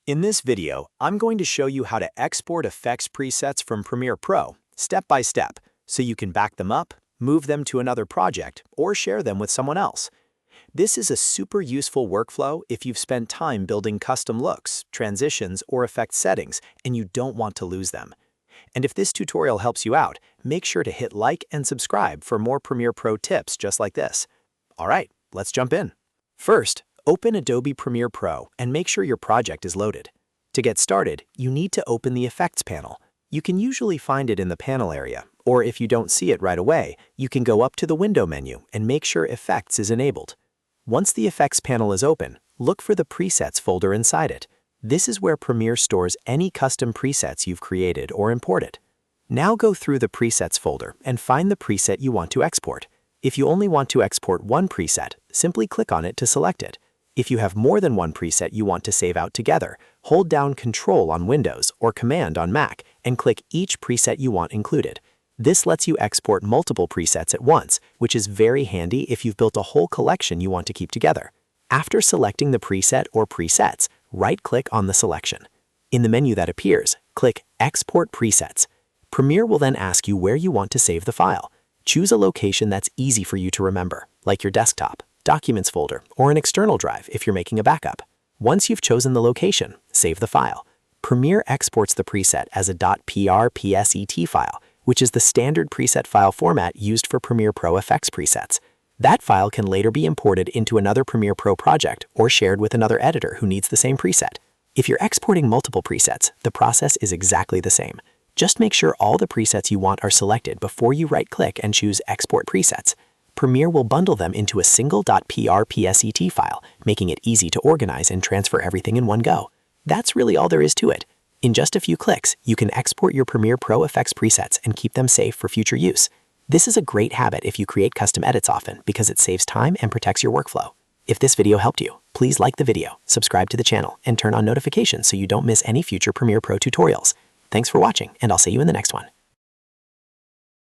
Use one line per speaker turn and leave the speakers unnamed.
In this video, I'm going to show you how to export effects presets from Premiere Pro, step by step, so you can back them up, move them to another project, or share them with someone else. This is a super useful workflow if you've spent time building custom looks, transitions, or effect settings, and you don't want to lose them. And if this tutorial helps you out, make sure to hit like and subscribe for more Premiere Pro tips just like this. All right, let's jump in. First, open Adobe Premiere Pro and make sure your project is loaded. To get started, you need to open the Effects panel. You can usually find it in the panel area, or if you don't see it right away, you can go up to the Window menu and make sure Effects is enabled. Once the Effects panel is open, look for the Presets folder inside it. This is where Premiere stores any custom presets you've created or imported. Now go through the Presets folder and find the preset you want to export. If you only want to export one preset, simply click on it to select it. If you have more than one preset you want to save out together, hold down Control on Windows or Command on Mac and click each preset you want included. This lets you export multiple presets at once, which is very handy if you've built a whole collection you want to keep together. After selecting the preset or presets, right-click on the selection. In the menu that appears, click Export Presets. Premiere will then ask you where you want to save the file. Choose a location that's easy for you to remember, like your desktop, Documents folder, or an external drive if you're making a backup. Once you've chosen the location, save the file. Premiere exports the preset as a .prfpset file, which is the standard preset file format used for Premiere Pro effects presets. That file can later be imported into another Premiere Pro project or shared with another editor who needs the same preset. If you're exporting multiple presets, the process is exactly the same. Just make sure all the presets you want are selected before you right-click and choose Export Presets. Premiere will bundle them into a single .prfpset file, making it easy to organize and transfer everything in one go. That's really all there is to it. In just a few clicks, you can export your Premiere Pro effects presets and keep them safe for future use. This is a great habit if you create custom edits often because it saves time and protects your workflow. If this video helped you, please like the video, subscribe to the channel, and turn on notifications so you don't miss any future Premiere Pro tutorials. Thanks for watching, and I'll see you in the next one.